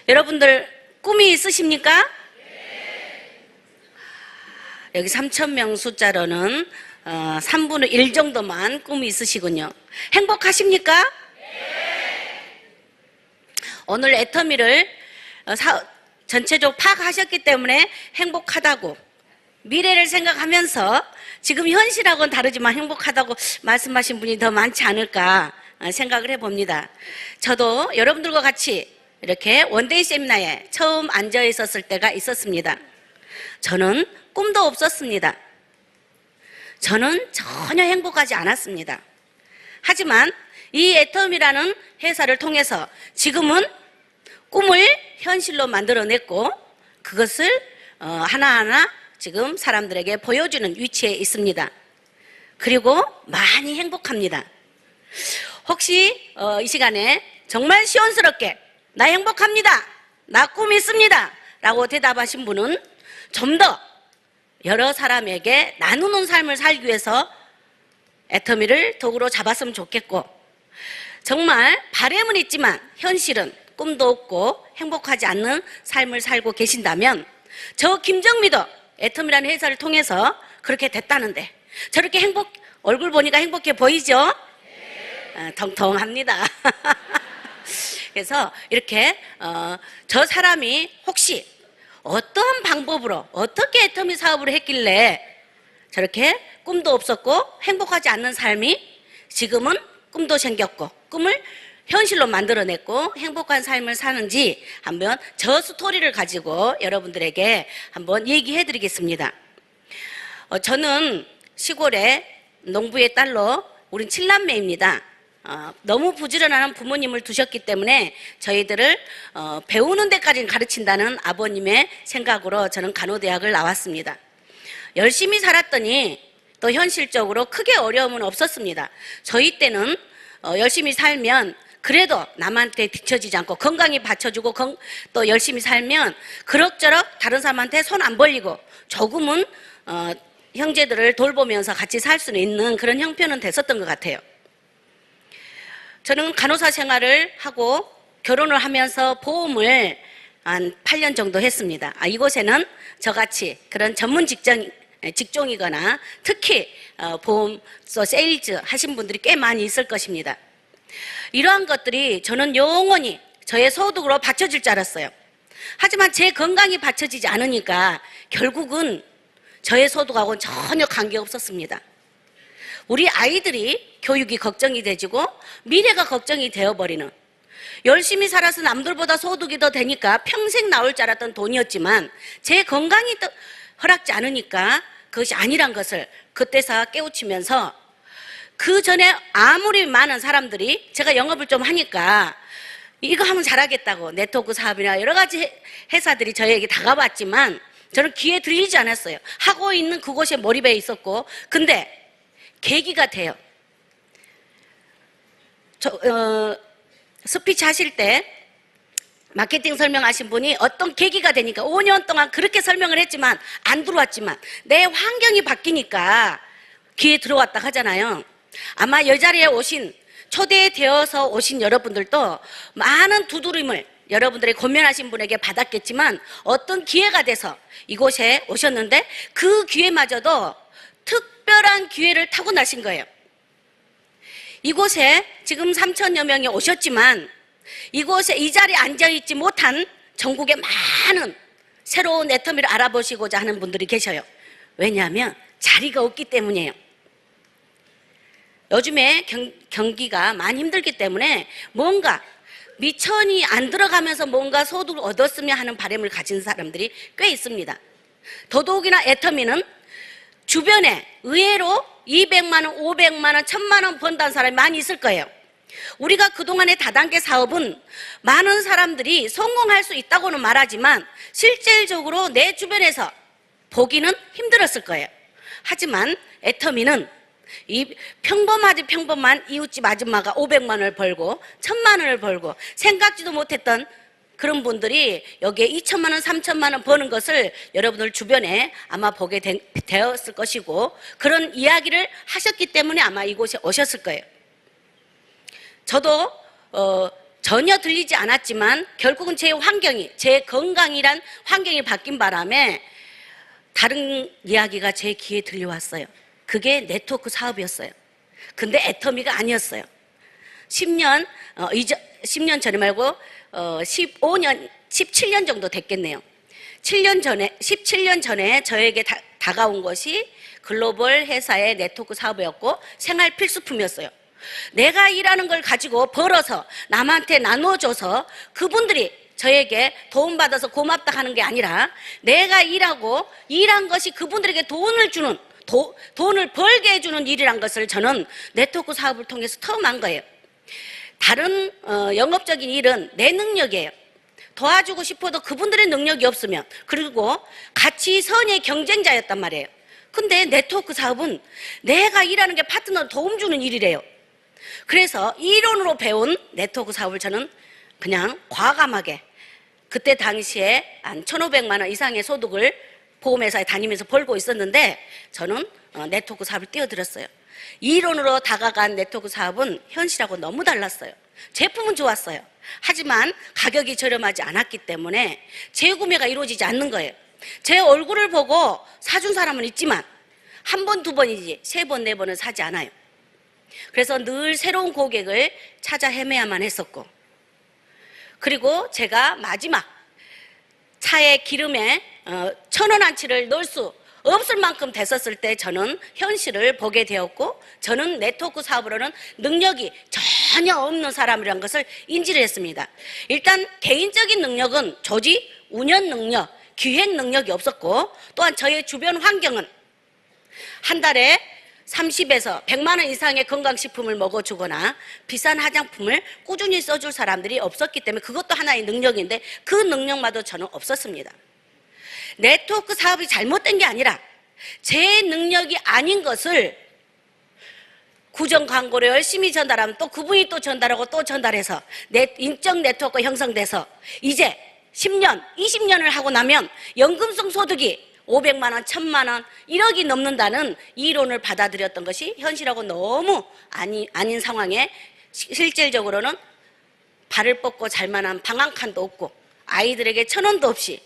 여러분들 꿈이 있으십니까? 여기 3,000명 숫자로는 3분의 1 정도만 꿈이 있으시군요. 행복하십니까? 오늘 애터미를 전체적으로 파악하셨기 때문에 행복하다고, 미래를 생각하면서 지금 현실하고는 다르지만 행복하다고 말씀하신 분이 더 많지 않을까 생각을 해봅니다. 저도 여러분들과 같이 이렇게 원데이 세미나에 처음 앉아 있었을 때가 있었습니다. 저는 꿈도 없었습니다. 저는 전혀 행복하지 않았습니다. 하지만 이 애터미라는 회사를 통해서 지금은 꿈을 현실로 만들어냈고 그것을 하나하나 지금 사람들에게 보여주는 위치에 있습니다. 그리고 많이 행복합니다. 혹시 이 시간에 정말 시원스럽게 나 행복합니다, 나 꿈이 있습니다 라고 대답하신 분은 좀 더 여러 사람에게 나누는 삶을 살기 위해서 애터미를 도구로 잡았으면 좋겠고, 정말 바람은 있지만 현실은 꿈도 없고 행복하지 않는 삶을 살고 계신다면 저 김정미도 애터미라는 회사를 통해서 그렇게 됐다는데 저렇게 얼굴 보니까 행복해 보이죠? 통통합니다. 그래서 이렇게 저 사람이 혹시 어떤 방법으로 어떻게 애터미 사업을 했길래 저렇게 꿈도 없었고 행복하지 않는 삶이 지금은 꿈도 생겼고 꿈을 현실로 만들어냈고 행복한 삶을 사는지 한번 저 스토리를 가지고 여러분들에게 한번 얘기해 드리겠습니다. 저는 시골의 농부의 딸로 우린 7남매입니다. 너무 부지런한 부모님을 두셨기 때문에 저희들을 배우는 데까지는 가르친다는 아버님의 생각으로 저는 간호대학을 나왔습니다. 열심히 살았더니 또 현실적으로 크게 어려움은 없었습니다. 저희 때는 열심히 살면 그래도 남한테 뒤처지지 않고 건강히 받쳐주고 또 열심히 살면 그럭저럭 다른 사람한테 손 안 벌리고 조금은 형제들을 돌보면서 같이 살 수는 있는 그런 형편은 됐었던 것 같아요. 저는 간호사 생활을 하고 결혼을 하면서 보험을 한 8년 정도 했습니다. 이곳에는 저같이 그런 전문 직종이거나 특히 보험서 세일즈 하신 분들이 꽤 많이 있을 것입니다. 이러한 것들이 저는 영원히 저의 소득으로 받쳐질 줄 알았어요. 하지만 제 건강이 받쳐지지 않으니까 결국은 저의 소득하고는 전혀 관계없었습니다. 우리 아이들이 교육이 걱정이 되지고 미래가 걱정이 되어버리는, 열심히 살아서 남들보다 소득이 더 되니까 평생 나올 줄 알았던 돈이었지만 제 건강이 허락지 않으니까 그것이 아니란 것을 그때서 깨우치면서, 그 전에 아무리 많은 사람들이 제가 영업을 좀 하니까 이거 하면 잘하겠다고 네트워크 사업이나 여러 가지 회사들이 저에게 다가왔지만 저는 귀에 들리지 않았어요. 하고 있는 그곳에 몰입해 있었고, 근데 계기가 돼요. 스피치 하실 때 마케팅 설명하신 분이 어떤 계기가 되니까 5년 동안 그렇게 설명을 했지만 안 들어왔지만 내 환경이 바뀌니까 귀에 들어왔다 하잖아요. 아마 이 자리에 오신, 초대되어서 오신 여러분들도 많은 두드림을 여러분들의 고민하신 분에게 받았겠지만 어떤 기회가 돼서 이곳에 오셨는데 그 기회마저도 특별한 기회를 타고나신 거예요. 이곳에 지금 3,000여 명이 오셨지만 이곳에 이 자리에 앉아있지 못한 전국의 많은 새로운 애터미를 알아보시고자 하는 분들이 계셔요. 왜냐하면 자리가 없기 때문이에요. 요즘에 경기가 많이 힘들기 때문에 뭔가 미천이 안 들어가면서 뭔가 소득을 얻었으면 하는 바람을 가진 사람들이 꽤 있습니다. 더더욱이나 애터미는 주변에 의외로 200만 원, 500만 원, 1,000만 원 번다는 사람이 많이 있을 거예요. 우리가 그동안의 다단계 사업은 많은 사람들이 성공할 수 있다고는 말하지만 실질적으로 내 주변에서 보기는 힘들었을 거예요. 하지만 애터미는 이 평범한 이웃집 아줌마가 500만 원을 벌고 1,000만 원을 벌고 생각지도 못했던 그런 분들이 여기에 2천만 원, 3천만 원 버는 것을 여러분들 주변에 아마 보게 되었을 것이고 그런 이야기를 하셨기 때문에 아마 이곳에 오셨을 거예요. 저도 전혀 들리지 않았지만 결국은 제 환경이, 제 건강이란 환경이 바뀐 바람에 다른 이야기가 제 귀에 들려왔어요. 그게 네트워크 사업이었어요. 근데 애터미가 아니었어요. 10년 전에 말고 17년 정도 됐겠네요. 17년 전에 저에게 다가온 것이 글로벌 회사의 네트워크 사업이었고 생활 필수품이었어요. 내가 일하는 걸 가지고 벌어서 남한테 나눠줘서 그분들이 저에게 도움받아서 고맙다 하는 게 아니라 내가 일하고 일한 것이 그분들에게 돈을 벌게 해주는 일이란 것을 저는 네트워크 사업을 통해서 처음 한 거예요. 다른 영업적인 일은 내 능력이에요. 도와주고 싶어도 그분들의 능력이 없으면, 그리고 같이 선의 경쟁자였단 말이에요. 근데 네트워크 사업은 내가 일하는 게 파트너로 도움 주는 일이래요. 그래서 이론으로 배운 네트워크 사업을 저는 그냥 과감하게 그때 당시에 한 1,500만 원 이상의 소득을 보험회사에 다니면서 벌고 있었는데 저는 네트워크 사업을 뛰어들었어요. 이론으로 다가간 네트워크 사업은 현실하고 너무 달랐어요. 제품은 좋았어요. 하지만 가격이 저렴하지 않았기 때문에 재구매가 이루어지지 않는 거예요. 제 얼굴을 보고 사준 사람은 있지만 한 번, 두 번이지 3번, 4번은 사지 않아요. 그래서 늘 새로운 고객을 찾아 헤매야만 했었고, 그리고 제가 마지막 차에 기름에 1,000원어치를 넣을 수 없을 만큼 됐었을 때 저는 현실을 보게 되었고, 저는 네트워크 사업으로는 능력이 전혀 없는 사람이라는 것을 인지를 했습니다. 일단 개인적인 능력은 조직, 운영 능력, 기획 능력이 없었고, 또한 저의 주변 환경은 한 달에 30에서 100만 원 이상의 건강식품을 먹어주거나 비싼 화장품을 꾸준히 써줄 사람들이 없었기 때문에 그것도 하나의 능력인데 그 능력마저 저는 없었습니다. 네트워크 사업이 잘못된 게 아니라 제 능력이 아닌 것을 구정 광고를 열심히 전달하면 또 그분이 또 전달하고 또 전달해서 인적 네트워크가 형성돼서 이제 10년, 20년을 하고 나면 연금성 소득이 500만 원, 1,000만 원, 1억이 넘는다는 이론을 받아들였던 것이 현실하고 너무 아닌 상황에 실질적으로는 발을 뻗고 잘 만한 방 한 칸도 없고 아이들에게 1,000원도 없이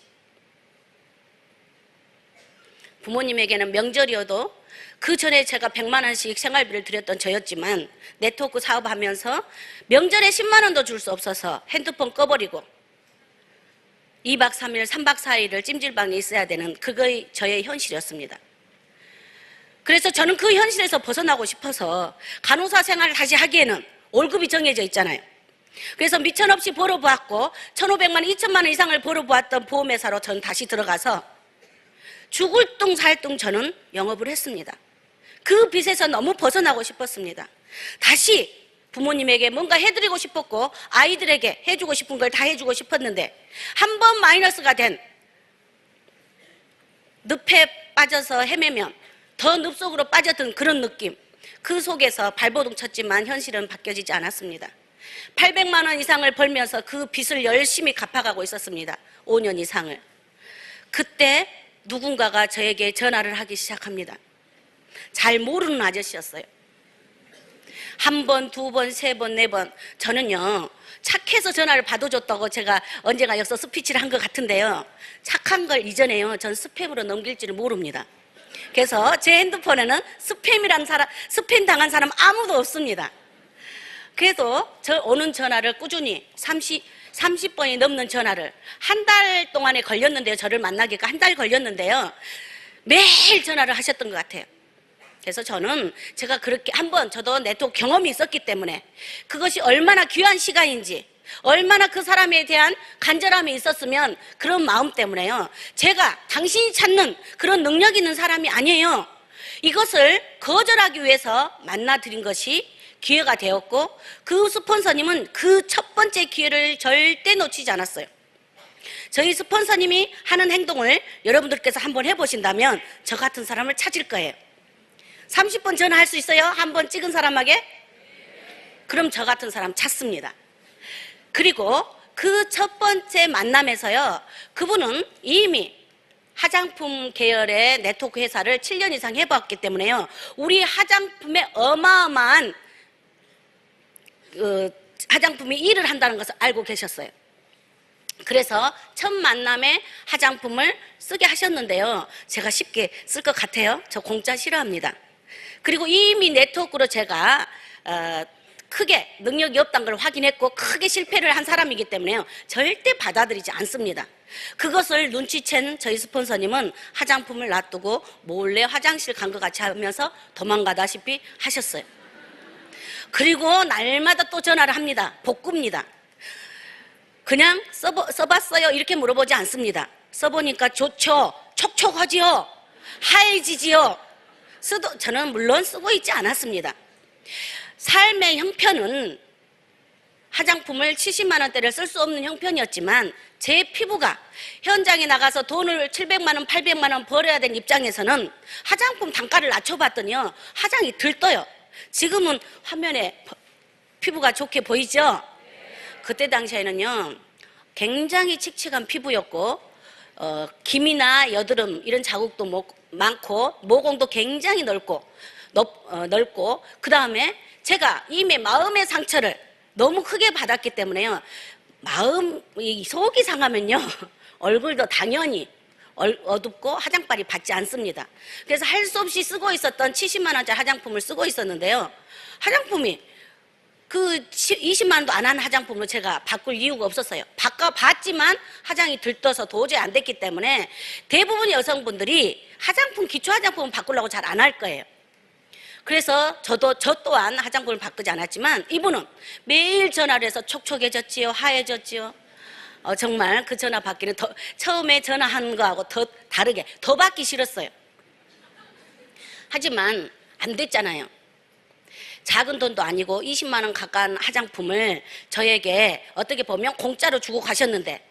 부모님에게는 명절이어도 그 전에 제가 100만 원씩 생활비를 드렸던 저였지만 네트워크 사업하면서 명절에 10만 원도 줄 수 없어서 핸드폰 꺼버리고 2박 3일, 3박 4일을 찜질방에 있어야 되는 그거의 저의 현실이었습니다. 그래서 저는 그 현실에서 벗어나고 싶어서 간호사 생활을 다시 하기에는 월급이 정해져 있잖아요. 그래서 미천없이 벌어보았고 1,500만 원, 2,000만 원 이상을 벌어보았던 보험회사로 저는 다시 들어가서 죽을 둥 살 둥 저는 영업을 했습니다. 그 빚에서 너무 벗어나고 싶었습니다. 다시 부모님에게 뭔가 해드리고 싶었고 아이들에게 해주고 싶은 걸 다 해주고 싶었는데 한 번 마이너스가 된 늪에 빠져서 헤매면 더 늪속으로 빠져든 그런 느낌, 그 속에서 발버둥 쳤지만 현실은 바뀌어지지 않았습니다. 800만 원 이상을 벌면서 그 빚을 열심히 갚아가고 있었습니다. 5년 이상을. 그때 누군가가 저에게 전화를 하기 시작합니다. 잘 모르는 아저씨였어요. 한 번, 두 번, 세 번, 네 번. 저는요 착해서 전화를 받아줬다고 제가 언젠가 여기서 스피치를 한 것 같은데요, 착한 걸 이전에요 전 스팸으로 넘길 줄을 모릅니다. 그래서 제 핸드폰에는 스팸 당한 사람 아무도 없습니다. 그래서 저 오는 전화를 꾸준히 30번이 넘는 전화를 한 달 동안에 걸렸는데요. 저를 만나기가 한 달 걸렸는데요. 매일 전화를 하셨던 것 같아요. 그래서 저는 제가 그렇게 한번 저도 네트워크 경험이 있었기 때문에 그것이 얼마나 귀한 시간인지, 얼마나 그 사람에 대한 간절함이 있었으면 그런 마음 때문에요. 제가 당신이 찾는 그런 능력 있는 사람이 아니에요. 이것을 거절하기 위해서 만나드린 것이 기회가 되었고 그 스폰서님은 그 첫 번째 기회를 절대 놓치지 않았어요. 저희 스폰서님이 하는 행동을 여러분들께서 한번 해보신다면 저 같은 사람을 찾을 거예요. 30번 전화할 수 있어요? 한 번 찍은 사람에게? 그럼 저 같은 사람 찾습니다. 그리고 그 첫 번째 만남에서요, 그분은 이미 화장품 계열의 네트워크 회사를 7년 이상 해봤기 때문에요, 우리 화장품의 어마어마한 화장품이 일을 한다는 것을 알고 계셨어요. 그래서 첫 만남에 화장품을 쓰게 하셨는데요. 제가 쉽게 쓸 것 같아요. 저 공짜 싫어합니다. 그리고 이미 네트워크로 제가 크게 능력이 없다는 걸 확인했고 크게 실패를 한 사람이기 때문에요. 절대 받아들이지 않습니다. 그것을 눈치챈 저희 스폰서님은 화장품을 놔두고 몰래 화장실 간 것 같이 하면서 도망가다시피 하셨어요. 그리고 날마다 또 전화를 합니다. 복구입니다. 그냥 써봤어요 이렇게 물어보지 않습니다. 써보니까 좋죠. 촉촉하지요. 하얘지지요. 저는 물론 쓰고 있지 않았습니다. 삶의 형편은 화장품을 70만 원대를 쓸 수 없는 형편이었지만 제 피부가 현장에 나가서 돈을 700만 원, 800만 원 벌어야 되는 입장에서는 화장품 단가를 낮춰봤더니요. 화장이 들떠요. 지금은 화면에 피부가 좋게 보이죠? 그때 당시에는요. 굉장히 칙칙한 피부였고 기미나 여드름 이런 자국도 많고 모공도 굉장히 넓고 그 다음에 제가 이미 마음의 상처를 너무 크게 받았기 때문에요. 속이 상하면요. 얼굴도 당연히 어둡고 화장빨이 받지 않습니다. 그래서 할 수 없이 쓰고 있었던 70만 원짜리 화장품을 쓰고 있었는데요. 화장품이 그 20만 원도 안 하는 화장품을 제가 바꿀 이유가 없었어요. 바꿔봤지만 화장이 들떠서 도저히 안 됐기 때문에 대부분 여성분들이 기초 화장품은 바꾸려고 잘 안 할 거예요. 그래서 저 또한 화장품을 바꾸지 않았지만 이분은 매일 전화를 해서 촉촉해졌지요, 하얘졌지요. 정말 그 전화 받기는 처음에 전화한 거하고 더 다르게 더 받기 싫었어요. 하지만 안 됐잖아요. 작은 돈도 아니고 20만 원 가까운 화장품을 저에게 어떻게 보면 공짜로 주고 가셨는데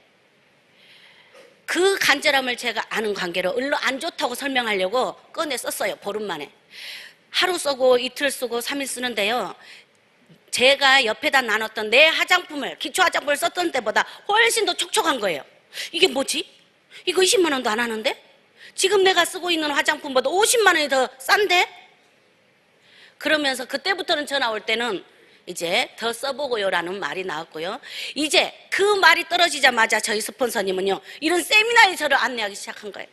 그 간절함을 제가 아는 관계로 안 좋다고 설명하려고 꺼내 썼어요. 보름 만에. 하루 쓰고 이틀 쓰고 3일 쓰는데요. 제가 옆에다 나눴던 내 화장품을 기초 화장품을 썼던 때보다 훨씬 더 촉촉한 거예요. 이게 뭐지? 이거 20만 원도 안 하는데? 지금 내가 쓰고 있는 화장품보다 50만 원이 더 싼데? 그러면서 그때부터는 전화 올 때는 이제 더 써보고요라는 말이 나왔고요. 이제 그 말이 떨어지자마자 저희 스폰서님은요. 이런 세미나에 저를 안내하기 시작한 거예요.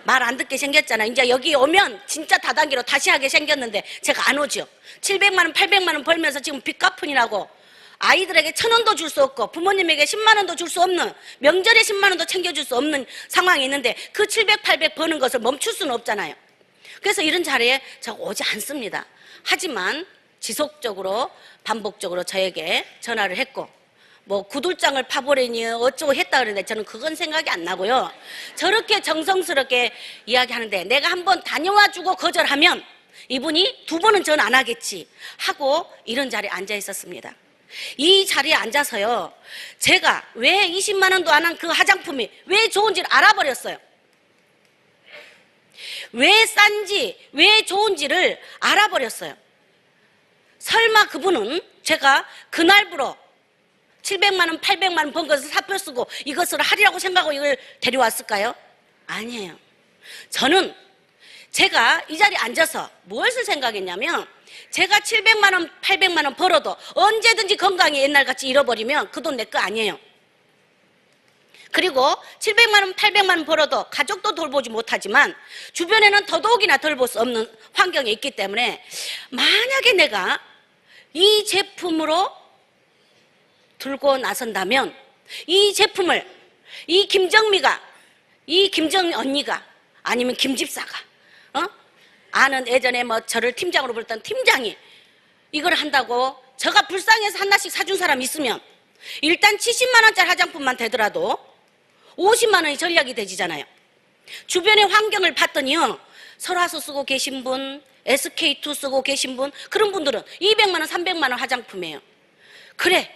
말 안 듣게 생겼잖아. 이제 여기 오면 진짜 다단계로 다시 하게 생겼는데 제가 안 오죠. 700만 원, 800만 원 벌면서 지금 빚 갚으니라고 아이들에게 1,000원도 줄 수 없고 부모님에게 10만 원도 줄 수 없는 명절에 10만 원도 챙겨줄 수 없는 상황이 있는데 그 700, 800 버는 것을 멈출 수는 없잖아요. 그래서 이런 자리에 제가 오지 않습니다. 하지만 지속적으로 반복적으로 저에게 전화를 했고 구들장을 파보려니 어쩌고 했다 그러는데 저는 그건 생각이 안 나고요. 저렇게 정성스럽게 이야기하는데 내가 한번 다녀와주고 거절하면 이분이 두 번은 전 안 하겠지 하고 이런 자리에 앉아 있었습니다. 이 자리에 앉아서요. 제가 왜 20만 원도 안 한 그 화장품이 왜 좋은지를 알아버렸어요. 왜 싼지 왜 좋은지를 알아버렸어요. 설마 그분은 제가 그날부로 700만 원, 800만 원 번 것을 사표 쓰고 이것을 하리라고 생각하고 이걸 데려왔을까요? 아니에요. 저는 제가 이 자리에 앉아서 무엇을 생각했냐면 제가 700만 원, 800만 원 벌어도 언제든지 건강이 옛날같이 잃어버리면 그 돈 내 거 아니에요. 그리고 700만 원, 800만 원 벌어도 가족도 돌보지 못하지만 주변에는 더더욱이나 돌볼 수 없는 환경에 있기 때문에 만약에 내가 이 제품으로 들고 나선다면 이 제품을 이 김정미가 이 김정미 언니가 아니면 김집사가 아는 예전에 저를 팀장으로 불렀던 팀장이 이걸 한다고 제가 불쌍해서 하나씩 사준 사람 있으면 일단 70만 원짜리 화장품만 되더라도 50만 원이 전략이 되지잖아요. 주변의 환경을 봤더니요. 설화수 쓰고 계신 분, SK2 쓰고 계신 분 그런 분들은 200만 원, 300만 원 화장품이에요. 그래.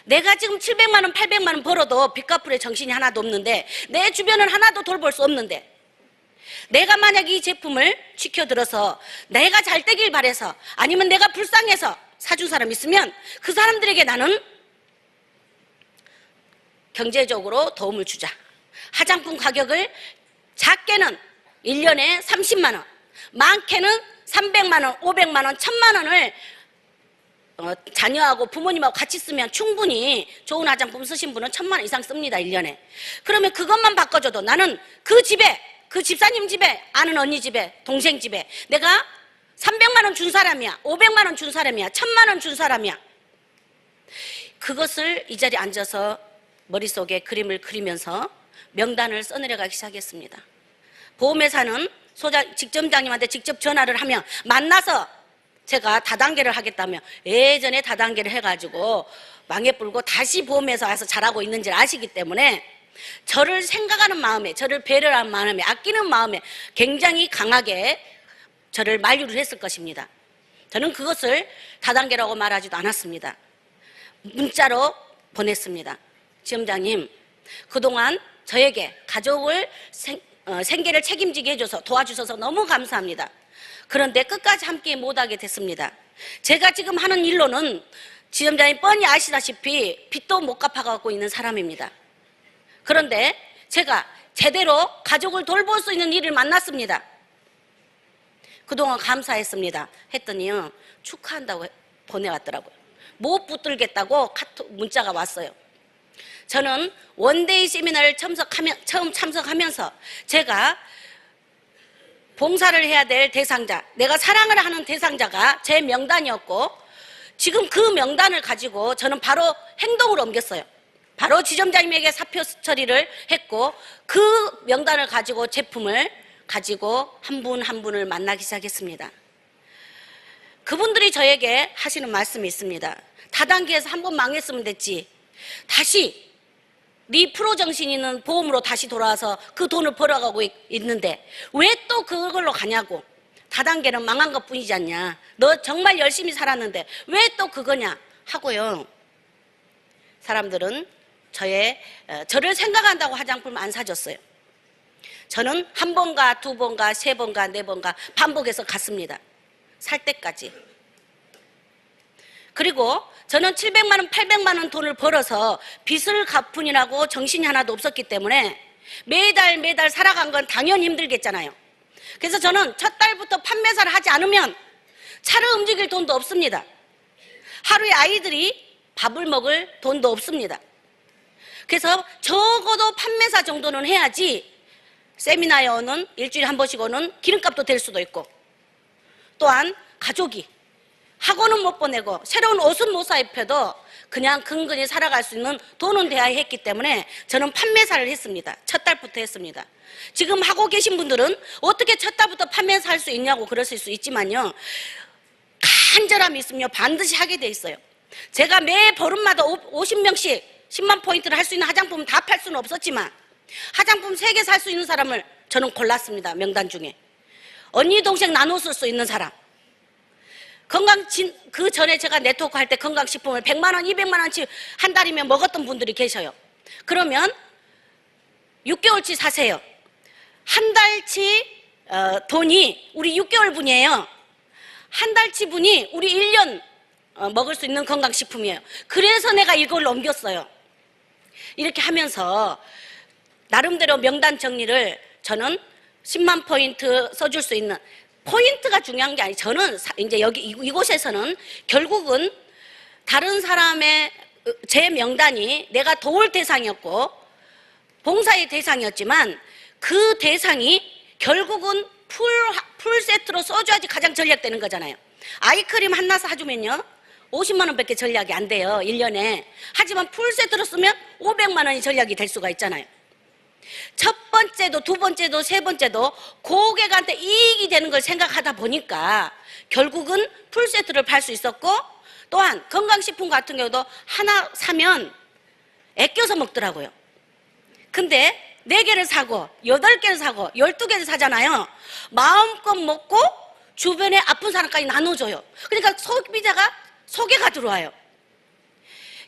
내가 지금 700만 원, 800만 원 벌어도 빚 갚을 정신이 하나도 없는데 내 주변은 하나도 돌볼 수 없는데 내가 만약 이 제품을 지켜들어서 내가 잘 되길 바래서 아니면 내가 불쌍해서 사준 사람 있으면 그 사람들에게 나는 경제적으로 도움을 주자. 화장품 가격을 작게는 1년에 30만 원, 많게는 300만 원, 500만 원, 1000만 원을 자녀하고 부모님하고 같이 쓰면 충분히 좋은 화장품 쓰신 분은 1,000만 원 이상 씁니다, 1년에. 그러면 그것만 바꿔줘도 나는 그 집에, 그 집사님 집에, 아는 언니 집에, 동생 집에 내가 300만 원 준 사람이야, 500만 원 준 사람이야, 1,000만 원 준 사람이야. 그것을 이 자리에 앉아서 머릿속에 그림을 그리면서 명단을 써내려가기 시작했습니다. 보험회사는 직점장님한테 직접 전화를 하면 만나서 제가 다단계를 하겠다며 예전에 다단계를 해가지고 망해불고 다시 보험회사 와서 잘하고 있는지를 아시기 때문에 저를 생각하는 마음에, 저를 배려하는 마음에, 아끼는 마음에 굉장히 강하게 저를 만류를 했을 것입니다. 저는 그것을 다단계라고 말하지도 않았습니다. 문자로 보냈습니다. 지점장님, 그동안 저에게 가족을 생계를 책임지게 해줘서 도와주셔서 너무 감사합니다. 그런데 끝까지 함께 못하게 됐습니다. 제가 지금 하는 일로는 지점장님 뻔히 아시다시피 빚도 못 갚아가고 있는 사람입니다. 그런데 제가 제대로 가족을 돌볼 수 있는 일을 만났습니다. 그동안 감사했습니다. 했더니요, 축하한다고 보내왔더라고요. 못 붙들겠다고 카톡 문자가 왔어요. 저는 원데이 세미나를 처음 참석하면서 제가 봉사를 해야 될 대상자, 내가 사랑을 하는 대상자가 제 명단이었고, 지금 그 명단을 가지고 저는 바로 행동으로 옮겼어요. 바로 지점장님에게 사표 처리를 했고, 그 명단을 가지고 제품을 가지고 한 분 한 분을 만나기 시작했습니다. 그분들이 저에게 하시는 말씀이 있습니다. 다단계에서 한 번 망했으면 됐지, 다시 네 프로 정신 있는 보험으로 다시 돌아와서 그 돈을 벌어가고 있는데 왜 또 그걸로 가냐고. 다단계는 망한 것 뿐이지 않냐, 너 정말 열심히 살았는데 왜 또 그거냐 하고요. 사람들은 저를 생각한다고 화장품 안 사줬어요. 저는 한 번가 두 번가 세 번가 네 번가 반복해서 갔습니다. 살 때까지. 그리고 저는 700만 원, 800만 원 돈을 벌어서 빚을 갚으니라고 정신이 하나도 없었기 때문에 매달 살아간 건 당연히 힘들겠잖아요. 그래서 저는 첫 달부터 판매사를 하지 않으면 차를 움직일 돈도 없습니다. 하루에 아이들이 밥을 먹을 돈도 없습니다. 그래서 적어도 판매사 정도는 해야지 세미나에 오는, 일주일에 한 번씩 오는 기름값도 될 수도 있고, 또한 가족이 학원은 못 보내고 새로운 옷은 못 사 입혀도 그냥 근근히 살아갈 수 있는 돈은 돼야 했기 때문에 저는 판매사를 했습니다. 첫 달부터 했습니다. 지금 하고 계신 분들은 어떻게 첫 달부터 판매사 할 수 있냐고 그러실 수 있지만요, 간절함이 있으면 반드시 하게 돼 있어요. 제가 매 보름마다 50명씩 10만 포인트를 할 수 있는 화장품은 다 팔 수는 없었지만 화장품 3개 살 수 있는 사람을 저는 골랐습니다. 명단 중에 언니 동생 나눠 쓸 수 있는 사람, 그 전에 제가 네트워크 할 때 건강식품을 100만 원, 200만 원치 한 달이면 먹었던 분들이 계셔요. 그러면 6개월치 사세요. 한 달치 돈이 우리 6개월 분이에요. 한 달치 분이 우리 1년 먹을 수 있는 건강식품이에요. 그래서 내가 이걸 옮겼어요. 이렇게 하면서 나름대로 명단 정리를, 저는 10만 포인트 써줄 수 있는, 포인트가 중요한 게 아니고 저는 이제 여기 이곳에서는 결국은 다른 사람의 제 명단이 내가 도울 대상이었고 봉사의 대상이었지만 그 대상이 결국은 풀 세트로 써줘야지 가장 전략되는 거잖아요. 아이크림 하나 사주면요 50만 원밖에 전략이 안 돼요, 1년에. 하지만 풀 세트로 쓰면 500만 원이 전략이 될 수가 있잖아요. 첫 번째도 두 번째도 세 번째도 고객한테 이익이 되는 걸 생각하다 보니까 결국은 풀 세트를 팔 수 있었고, 또한 건강식품 같은 경우도 하나 사면 아껴서 먹더라고요. 근데 4개를 사고 8개를 사고 12개를 사잖아요. 마음껏 먹고 주변에 아픈 사람까지 나눠줘요. 그러니까 소비자가 소개가 들어와요.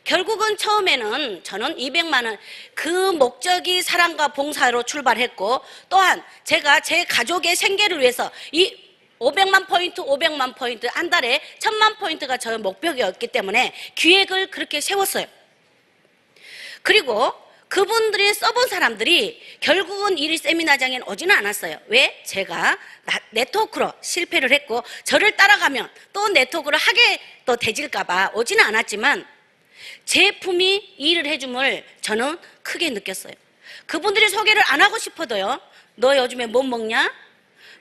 결국은 처음에는 저는 200만 원, 그 목적이 사랑과 봉사로 출발했고, 또한 제가 제 가족의 생계를 위해서 이 500만 포인트 한 달에 1000만 포인트가 저의 목표였기 때문에 기획을 그렇게 세웠어요. 그리고 그분들이 써본 사람들이 결국은 이 세미나장에는 오지는 않았어요. 왜? 제가 네트워크로 실패를 했고 저를 따라가면 또 네트워크를 하게 또 되질까봐 오지는 않았지만 제품이 이 일을 해줌을 저는 크게 느꼈어요. 그분들이 소개를 안 하고 싶어도요, 너 요즘에 뭐 먹냐?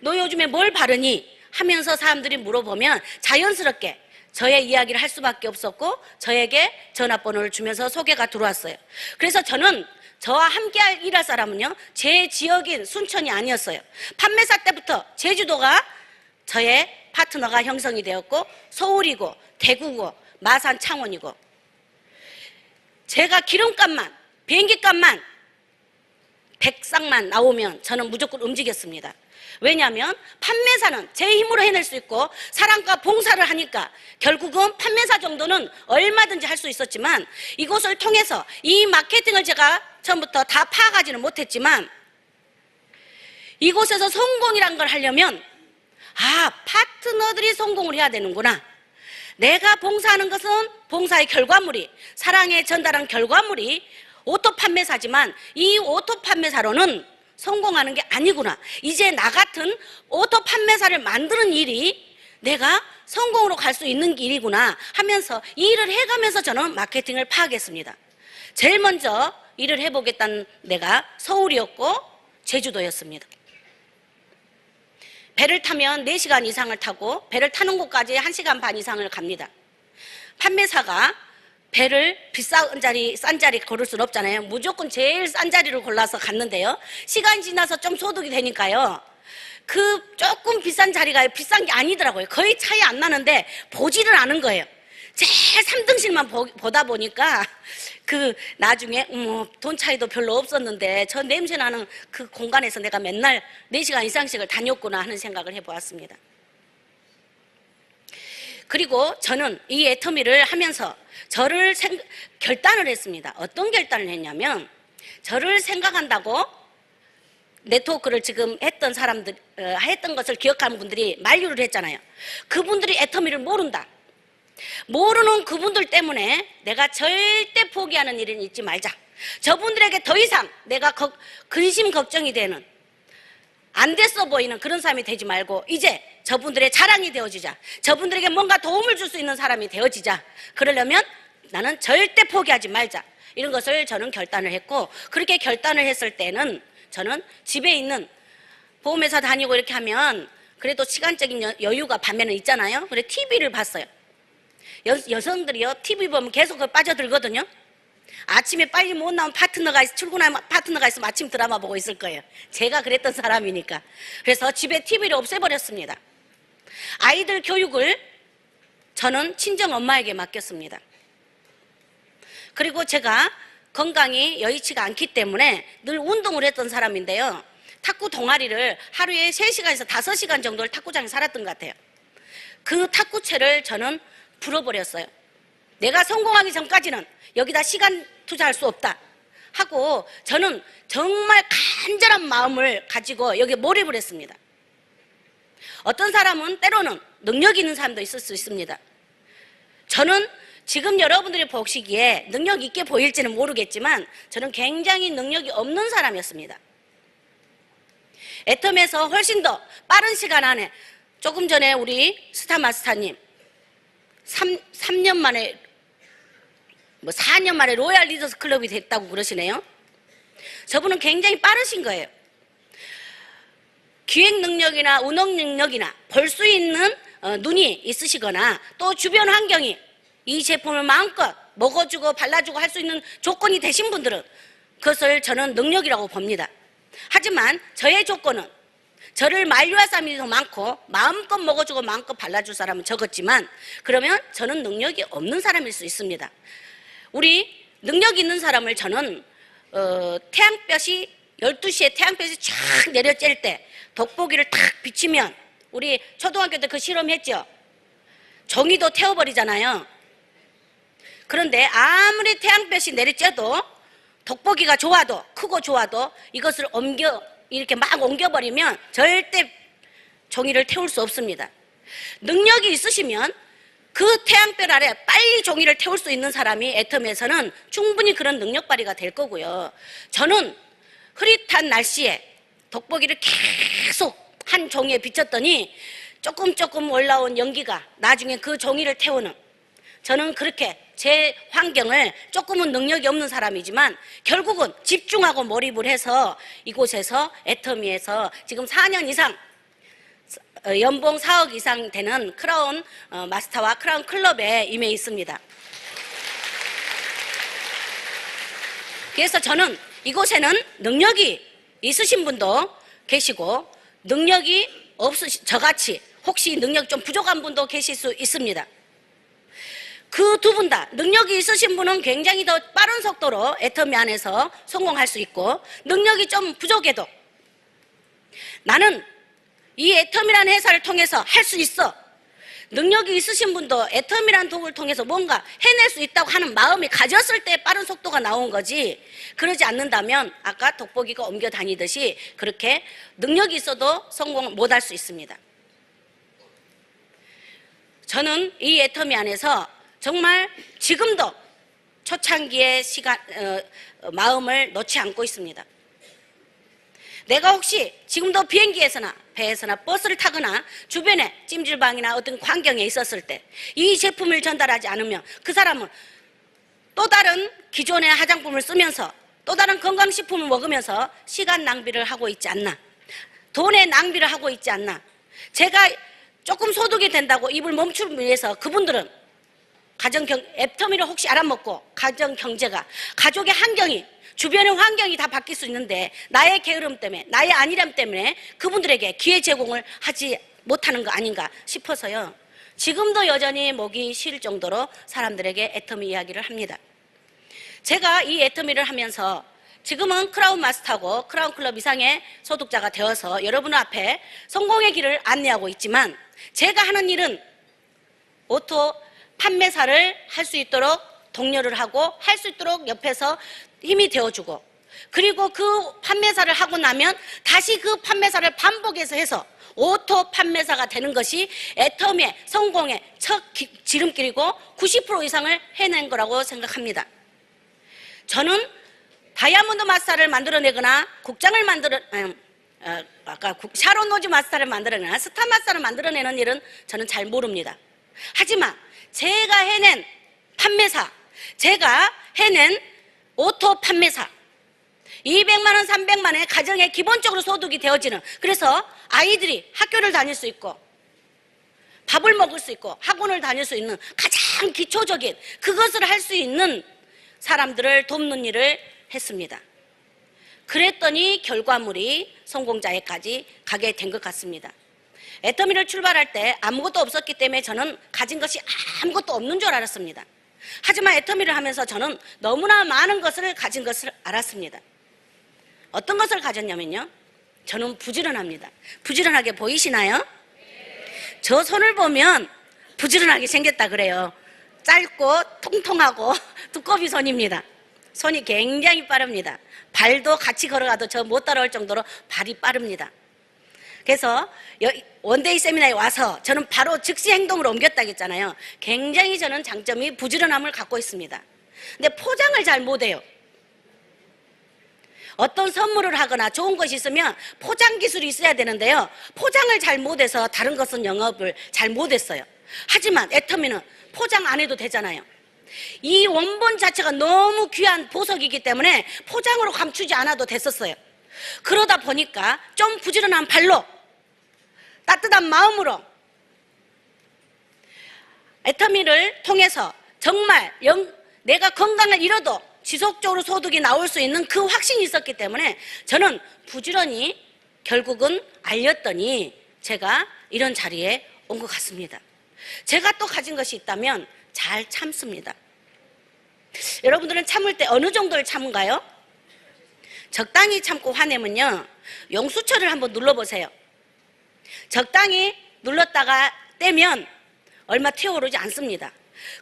너 요즘에 뭘 바르니? 하면서 사람들이 물어보면 자연스럽게 저의 이야기를 할 수밖에 없었고 저에게 전화번호를 주면서 소개가 들어왔어요. 그래서 저는 저와 함께 일할 사람은요, 제 지역인 순천이 아니었어요. 판매사 때부터 제주도가 저의 파트너가 형성이 되었고 서울이고 대구고 마산 창원이고, 제가 기름값만 비행기값만 100쌍만 나오면 저는 무조건 움직였습니다. 왜냐하면 판매사는 제 힘으로 해낼 수 있고 사랑과 봉사를 하니까 결국은 판매사 정도는 얼마든지 할 수 있었지만, 이곳을 통해서 이 마케팅을 제가 처음부터 다 파악하지는 못했지만 이곳에서 성공이란 걸 하려면 파트너들이 성공을 해야 되는구나. 내가 봉사하는 것은 봉사의 결과물이, 사랑에 전달한 결과물이 오토 판매사지만 이 오토 판매사로는 성공하는 게 아니구나. 이제 나 같은 오토 판매사를 만드는 일이 내가 성공으로 갈 수 있는 일이구나 하면서 이 일을 해가면서 저는 마케팅을 파악했습니다. 제일 먼저 일을 해보겠다는 데가 서울이었고 제주도였습니다. 배를 타면 4시간 이상을 타고 배를 타는 곳까지 1시간 반 이상을 갑니다. 판매사가 배를 비싼 자리, 싼 자리 고를 수는 없잖아요. 무조건 제일 싼 자리를 골라서 갔는데요, 시간이 지나서 좀 소득이 되니까요, 그 조금 비싼 자리가 비싼 게 아니더라고요. 거의 차이 안 나는데 보지를 않은 거예요. 제일 3등실만 보다 보니까 나중에 돈 차이도 별로 없었는데 저 냄새 나는 그 공간에서 내가 맨날 4시간 이상씩을 다녔구나 하는 생각을 해보았습니다. 그리고 저는 이 애터미를 하면서 결단을 했습니다. 어떤 결단을 했냐면, 저를 생각한다고 네트워크를 지금 했던 사람들, 했던 것을 기억하는 분들이 만류를 했잖아요. 그분들이 애터미를 모른다. 모르는 그분들 때문에 내가 절대 포기하는 일은 잊지 말자. 저분들에게 더 이상 내가 근심 걱정이 되는, 안 됐어 보이는 그런 사람이 되지 말고 이제 저분들의 자랑이 되어지자. 저분들에게 뭔가 도움을 줄 수 있는 사람이 되어지자. 그러려면 나는 절대 포기하지 말자. 이런 것을 저는 결단을 했고, 그렇게 결단을 했을 때는 저는 집에 있는 보험회사 다니고 이렇게 하면 그래도 시간적인 여유가 밤에는 있잖아요. 그래 TV를 봤어요. 여성들이요, TV 보면 계속 빠져들거든요. 아침에 빨리 못 나온 출근하는 파트너가 있으면 아침 드라마 보고 있을 거예요. 제가 그랬던 사람이니까. 그래서 집에 TV를 없애버렸습니다. 아이들 교육을 저는 친정 엄마에게 맡겼습니다. 그리고 제가 건강이 여의치가 않기 때문에 늘 운동을 했던 사람인데요, 탁구 동아리를 하루에 3시간에서 5시간 정도를 탁구장에 살았던 것 같아요. 그 탁구채를 저는 풀어버렸어요. 내가 성공하기 전까지는 여기다 시간 투자할 수 없다 하고 저는 정말 간절한 마음을 가지고 여기에 몰입을 했습니다. 어떤 사람은 때로는 능력 있는 사람도 있을 수 있습니다. 저는 지금 여러분들이 보시기에 능력 있게 보일지는 모르겠지만 저는 굉장히 능력이 없는 사람이었습니다. 애텀에서 훨씬 더 빠른 시간 안에, 조금 전에 우리 스타마스터님 3년 만에 4년 만에 로얄 리더스 클럽이 됐다고 그러시네요. 저분은 굉장히 빠르신 거예요. 기획 능력이나 운영 능력이나 볼 수 있는 눈이 있으시거나 또 주변 환경이 이 제품을 마음껏 먹어주고 발라주고 할 수 있는 조건이 되신 분들은 그것을 저는 능력이라고 봅니다. 하지만 저의 조건은 저를 만류할 사람이 더 많고 마음껏 먹어주고 마음껏 발라줄 사람은 적었지만, 그러면 저는 능력이 없는 사람일 수 있습니다. 우리 능력 있는 사람을 저는 태양볕이 12시에 태양볕이 쫙 내려쬐을 때 돋보기를 탁 비치면, 우리 초등학교 때 그 실험했죠. 종이도 태워버리잖아요. 그런데 아무리 태양볕이 내려쬐도 돋보기가 좋아도, 크고 좋아도 이것을 이렇게 막 옮겨버리면 절대 종이를 태울 수 없습니다. 능력이 있으시면 그 태양볕 아래 빨리 종이를 태울 수 있는 사람이 애텀에서는 충분히 그런 능력 발휘가 될 거고요. 저는 흐릿한 날씨에 돋보기를 계속 한 종이에 비쳤더니 조금 올라온 연기가 나중에 그 종이를 태우는, 저는 그렇게 제 환경을, 조금은 능력이 없는 사람이지만 결국은 집중하고 몰입을 해서 이곳에서 애터미에서 지금 4년 이상 연봉 4억 이상 되는 크라운 마스터와 크라운 클럽에 임해 있습니다. 그래서 저는 이곳에는 능력이 있으신 분도 계시고 능력이 없으신, 저같이 혹시 능력이 좀 부족한 분도 계실 수 있습니다. 그 두 분 다 능력이 있으신 분은 굉장히 더 빠른 속도로 애터미 안에서 성공할 수 있고, 능력이 좀 부족해도 나는 이 애터미라는 회사를 통해서 할 수 있어, 능력이 있으신 분도 애터미라는 도구를 통해서 뭔가 해낼 수 있다고 하는 마음이 가졌을 때 빠른 속도가 나온 거지, 그러지 않는다면 아까 돋보기가 옮겨 다니듯이 그렇게 능력이 있어도 성공 못할 수 있습니다. 저는 이 애터미 안에서 정말 지금도 초창기의 마음을 놓지 않고 있습니다. 내가 혹시 지금도 비행기에서나 배에서나 버스를 타거나 주변에 찜질방이나 어떤 환경에 있었을 때 이 제품을 전달하지 않으면 그 사람은 또 다른 기존의 화장품을 쓰면서 또 다른 건강식품을 먹으면서 시간 낭비를 하고 있지 않나, 돈의 낭비를 하고 있지 않나. 제가 조금 소득이 된다고 입을 멈추기 위해서 그분들은 애터미를 혹시 알아먹고 가정경제가, 가족의 환경이, 주변의 환경이 다 바뀔 수 있는데 나의 게으름 때문에, 나의 안일함 때문에 그분들에게 기회 제공을 하지 못하는 거 아닌가 싶어서요, 지금도 여전히 목이 쉴 정도로 사람들에게 애터미 이야기를 합니다. 제가 이 애터미를 하면서 지금은 크라운 마스터고 크라운 클럽 이상의 소득자가 되어서 여러분 앞에 성공의 길을 안내하고 있지만, 제가 하는 일은 오토 판매사를 할 수 있도록 독려를 하고 할 수 있도록 옆에서 힘이 되어주고, 그리고 그 판매사를 하고 나면 다시 그 판매사를 반복해서 해서 오토 판매사가 되는 것이 애터미의 성공의 첫 지름길이고 90% 이상을 해낸 거라고 생각합니다. 저는 다이아몬드 마스터를 만들어내거나 국장을 샤론 노즈 마스터를 만들어내거나 스타 마스터를 만들어내는 일은 저는 잘 모릅니다. 하지만 제가 해낸 판매사, 제가 해낸 오토 판매사, 200만 원, 300만 원의 가정에 기본적으로 소득이 되어지는, 그래서 아이들이 학교를 다닐 수 있고 밥을 먹을 수 있고 학원을 다닐 수 있는 가장 기초적인 그것을 할 수 있는 사람들을 돕는 일을 했습니다. 그랬더니 결과물이 성공자에까지 가게 된 것 같습니다. 애터미를 출발할 때 아무것도 없었기 때문에 저는 가진 것이 아무것도 없는 줄 알았습니다. 하지만 애터미를 하면서 저는 너무나 많은 것을 가진 것을 알았습니다. 어떤 것을 가졌냐면요, 저는 부지런합니다. 부지런하게 보이시나요? 저 손을 보면 부지런하게 생겼다 그래요. 짧고 통통하고 두꺼비 손입니다. 손이 굉장히 빠릅니다. 발도 같이 걸어가도 저 못 따라올 정도로 발이 빠릅니다. 그래서 원데이 세미나에 와서 저는 바로 즉시 행동으로 옮겼다고 했잖아요. 굉장히 저는 장점이 부지런함을 갖고 있습니다. 근데 포장을 잘 못해요. 어떤 선물을 하거나 좋은 것이 있으면 포장 기술이 있어야 되는데요, 포장을 잘 못해서 다른 것은 영업을 잘 못했어요. 하지만 애터미는 포장 안 해도 되잖아요. 이 원본 자체가 너무 귀한 보석이기 때문에 포장으로 감추지 않아도 됐었어요. 그러다 보니까 좀 부지런한 발로, 따뜻한 마음으로 애터미를 통해서 정말 내가 건강을 잃어도 지속적으로 소득이 나올 수 있는 그 확신이 있었기 때문에 저는 부지런히 결국은 알렸더니 제가 이런 자리에 온 것 같습니다. 제가 또 가진 것이 있다면 잘 참습니다. 여러분들은 참을 때 어느 정도를 참은가요? 적당히 참고 화내면요, 용수철을 한번 눌러보세요. 적당히 눌렀다가 떼면 얼마 튀어오르지 않습니다.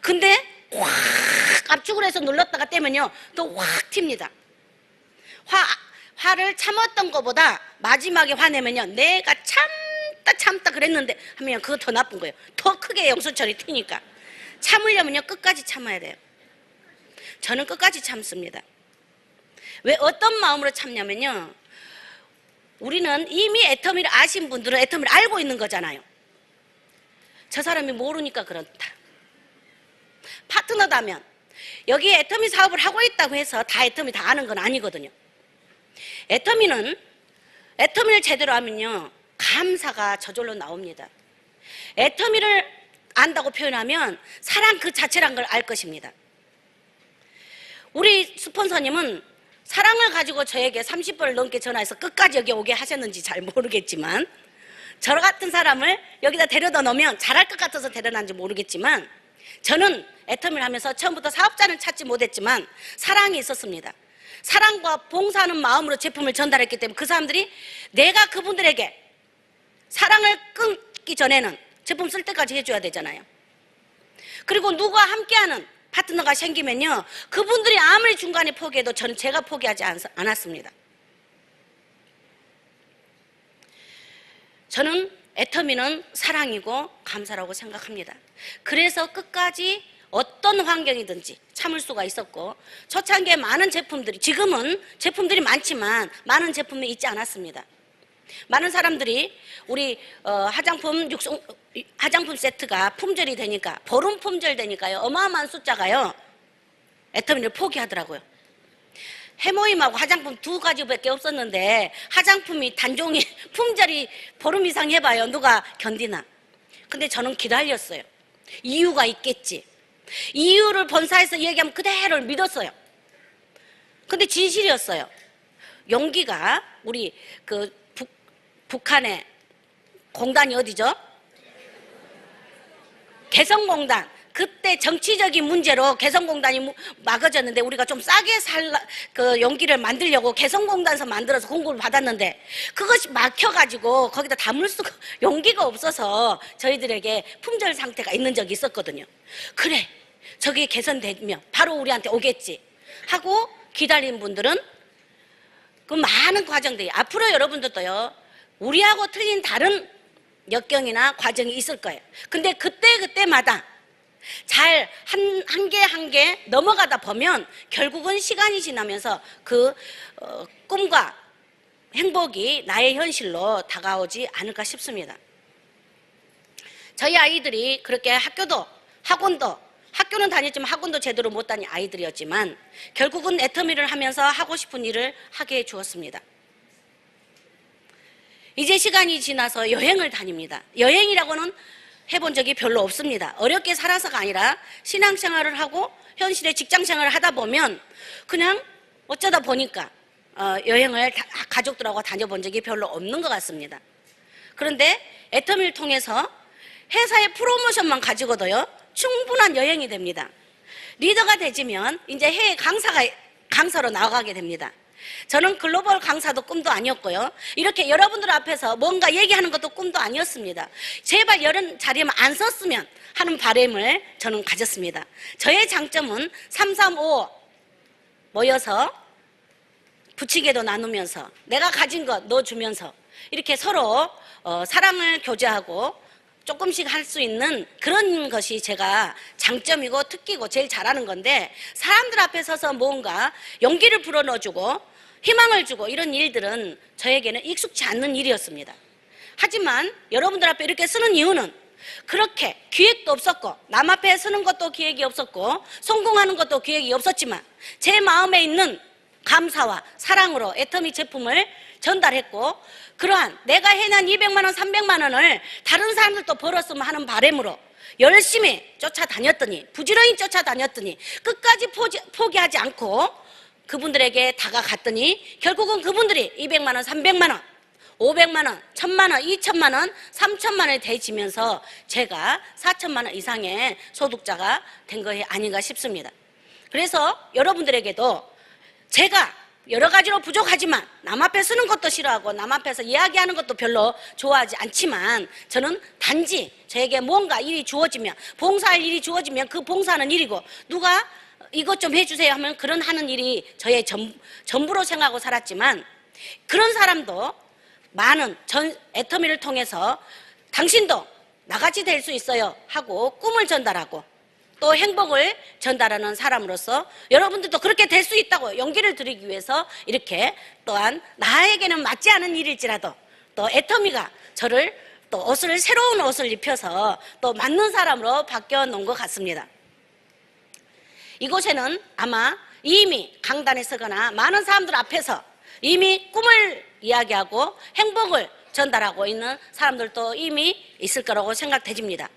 근데 확 압축을 해서 눌렀다가 떼면요, 또 확 튑니다. 화를 참았던 것보다 마지막에 화내면요, 내가 참다 그랬는데 하면 그거 더 나쁜 거예요. 더 크게 용수철이 튀니까. 참으려면요, 끝까지 참아야 돼요. 저는 끝까지 참습니다. 왜 어떤 마음으로 참냐면요, 우리는 이미 애터미를 아신 분들은 애터미를 알고 있는 거잖아요. 저 사람이 모르니까 그렇다. 파트너다면 여기 애터미 사업을 하고 있다고 해서 다 애터미 다 아는 건 아니거든요. 애터미를 제대로 하면요, 감사가 저절로 나옵니다. 애터미를 안다고 표현하면 사랑 그 자체란 걸 알 것입니다. 우리 스폰서님은 사랑을 가지고 저에게 30번을 넘게 전화해서 끝까지 여기 오게 하셨는지 잘 모르겠지만, 저 같은 사람을 여기다 데려다 놓으면 잘할 것 같아서 데려놨는지 모르겠지만, 저는 애터미를 하면서 처음부터 사업자는 찾지 못했지만 사랑이 있었습니다. 사랑과 봉사하는 마음으로 제품을 전달했기 때문에 그 사람들이 내가 그분들에게 사랑을 끊기 전에는 제품 쓸 때까지 해줘야 되잖아요. 그리고 누구와 함께하는 파트너가 생기면요, 그분들이 아무리 중간에 포기해도 저는 제가 포기하지 않았습니다. 저는 애터미는 사랑이고 감사라고 생각합니다. 그래서 끝까지 어떤 환경이든지 참을 수가 있었고, 초창기에 많은 제품들이, 지금은 제품들이 많지만 많은 제품이 있지 않았습니다. 많은 사람들이 우리 화장품 세트가 품절이 되니까, 보름 품절 되니까요, 어마어마한 숫자가요 애터미를 포기하더라고요. 해모임하고 화장품 두 가지밖에 없었는데 화장품이 단종이 품절이 보름 이상 해봐요, 누가 견디나. 근데 저는 기다렸어요. 이유가 있겠지. 이유를 본사에서 얘기하면 그대로 믿었어요. 근데 진실이었어요. 용기가, 우리 북한의 공단이 어디죠? 개성공단. 그때 정치적인 문제로 개성공단이 막아졌는데, 우리가 좀 싸게 그 용기를 만들려고 개성공단에서 만들어서 공급을 받았는데 그것이 막혀가지고 거기다 담을 수가, 용기가 없어서 저희들에게 품절 상태가 있는 적이 있었거든요. 그래, 저게 개선되면 바로 우리한테 오겠지 하고 기다린 분들은 그 많은 과정들이, 앞으로 여러분들도요 우리하고 틀린 다른 역경이나 과정이 있을 거예요. 근데 그때마다 잘 한 개 넘어가다 보면 결국은 시간이 지나면서 그 꿈과 행복이 나의 현실로 다가오지 않을까 싶습니다. 저희 아이들이 그렇게 학교는 다녔지만 학원도 제대로 못 다닌 아이들이었지만 결국은 애터미를 하면서 하고 싶은 일을 하게 해 주었습니다. 이제 시간이 지나서 여행을 다닙니다. 여행이라고는 해본 적이 별로 없습니다. 어렵게 살아서가 아니라 신앙생활을 하고 현실의 직장생활을 하다 보면 그냥 어쩌다 보니까 여행을 가족들하고 다녀본 적이 별로 없는 것 같습니다. 그런데 애터미를 통해서 회사의 프로모션만 가지고도요 충분한 여행이 됩니다. 리더가 되지면 이제 해외 강사로 나가게 됩니다. 저는 글로벌 강사도 꿈도 아니었고요, 이렇게 여러분들 앞에서 뭔가 얘기하는 것도 꿈도 아니었습니다. 제발 이런 자리에만 안 섰으면 하는 바람을 저는 가졌습니다. 저의 장점은 335 모여서 부치게도 나누면서 내가 가진 것 너 주면서 이렇게 서로 사랑을 교제하고 조금씩 할 수 있는 그런 것이 제가 장점이고 특기고 제일 잘하는 건데, 사람들 앞에 서서 뭔가 용기를 불어넣어주고 희망을 주고 이런 일들은 저에게는 익숙치 않는 일이었습니다. 하지만 여러분들 앞에 이렇게 쓰는 이유는 그렇게 기획도 없었고 남 앞에 서는 것도 기획이 없었고 성공하는 것도 기획이 없었지만 제 마음에 있는 감사와 사랑으로 애터미 제품을 전달했고, 그러한 내가 해낸 200만 원, 300만 원을 다른 사람들도 벌었으면 하는 바람으로 열심히 쫓아다녔더니, 부지런히 쫓아다녔더니 끝까지 포기하지 않고 그분들에게 다가갔더니 결국은 그분들이 200만 원, 300만 원, 500만 원, 1000만 원, 2000만 원, 3000만 원이 돼지면서 제가 4000만 원 이상의 소득자가 된 것이 아닌가 싶습니다. 그래서 여러분들에게도 제가 여러 가지로 부족하지만 남 앞에 서는 것도 싫어하고 남 앞에서 이야기하는 것도 별로 좋아하지 않지만, 저는 단지 저에게 뭔가 일이 주어지면, 봉사할 일이 주어지면 그 봉사하는 일이고, 누가 이것 좀 해주세요 하면 그런 하는 일이 저의 전부로 생각하고 살았지만, 그런 사람도 많은 애터미를 통해서 당신도 나같이 될 수 있어요 하고 꿈을 전달하고 또 행복을 전달하는 사람으로서 여러분들도 그렇게 될 수 있다고 용기를 드리기 위해서 이렇게 또한 나에게는 맞지 않은 일일지라도 또 애터미가 저를 또 새로운 옷을 입혀서 또 맞는 사람으로 바뀌어 놓은 것 같습니다. 이곳에는 아마 이미 강단에 서거나 많은 사람들 앞에서 이미 꿈을 이야기하고 행복을 전달하고 있는 사람들도 이미 있을 거라고 생각되집니다.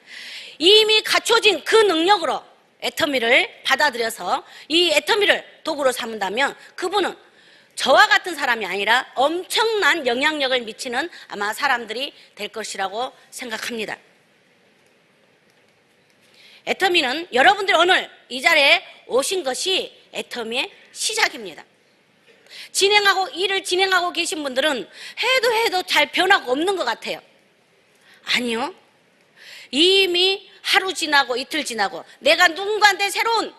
이미 갖춰진 그 능력으로 애터미를 받아들여서 이 애터미를 도구로 삼는다면 그분은 저와 같은 사람이 아니라 엄청난 영향력을 미치는 아마 사람들이 될 것이라고 생각합니다. 애터미는 여러분들이 오늘 이 자리에 오신 것이 애터미의 시작입니다. 일을 진행하고 계신 분들은 해도 잘 변화가 없는 것 같아요. 아니요. 이미 하루 지나고 이틀 지나고 내가 누군가한테 새로운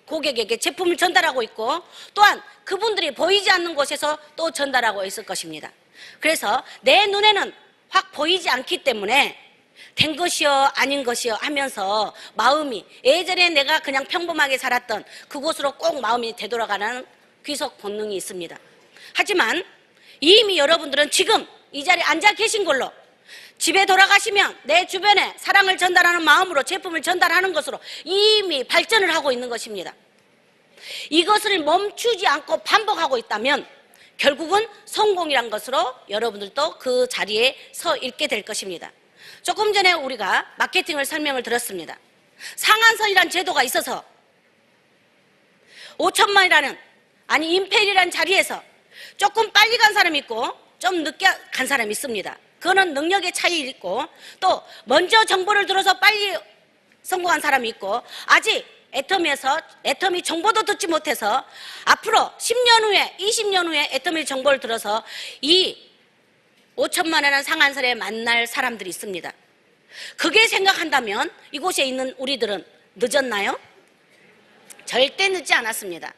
고객에게 제품을 전달하고 있고 또한 그분들이 보이지 않는 곳에서 또 전달하고 있을 것입니다. 그래서 내 눈에는 확 보이지 않기 때문에 된 것이요 아닌 것이요 하면서 마음이 예전에 내가 그냥 평범하게 살았던 그곳으로 꼭 마음이 되돌아가는 귀속 본능이 있습니다. 하지만 이미 여러분들은 지금 이 자리에 앉아 계신 걸로 집에 돌아가시면 내 주변에 사랑을 전달하는 마음으로 제품을 전달하는 것으로 이미 발전을 하고 있는 것입니다. 이것을 멈추지 않고 반복하고 있다면 결국은 성공이란 것으로 여러분들도 그 자리에 서 있게 될 것입니다. 조금 전에 우리가 마케팅을 설명을 들었습니다. 상한선이라는 제도가 있어서 5천만이라는 임페리라는 자리에서 조금 빨리 간 사람이 있고 좀 늦게 간 사람이 있습니다. 그거는 능력의 차이 있고 또 먼저 정보를 들어서 빨리 성공한 사람이 있고 아직 애터미 정보도 듣지 못해서 앞으로 10년 후에 20년 후에 애터미 정보를 들어서 이 5천만 원이라는 상한선에 만날 사람들이 있습니다. 그게 생각한다면 이곳에 있는 우리들은 늦었나요? 절대 늦지 않았습니다.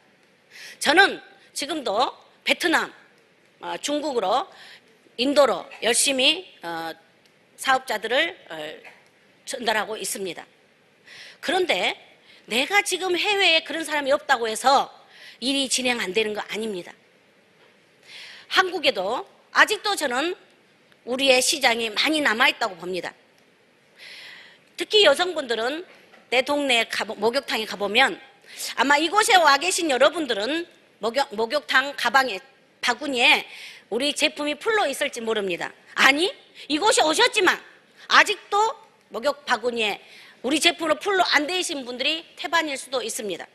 저는 지금도 베트남, 중국으로 인도로 열심히 사업자들을 전달하고 있습니다. 그런데 내가 지금 해외에 그런 사람이 없다고 해서 일이 진행 안 되는 거 아닙니다. 한국에도 아직도 저는 우리의 시장이 많이 남아있다고 봅니다. 특히 여성분들은 내 동네 목욕탕에 가보면 아마 이곳에 와 계신 여러분들은 목욕탕 가방에 바구니에 우리 제품이 풀로 있을지 모릅니다. 아니 이곳에 오셨지만 아직도 목욕 바구니에 우리 제품으로 풀로 안 돼 있신 분들이 태반일 수도 있습니다.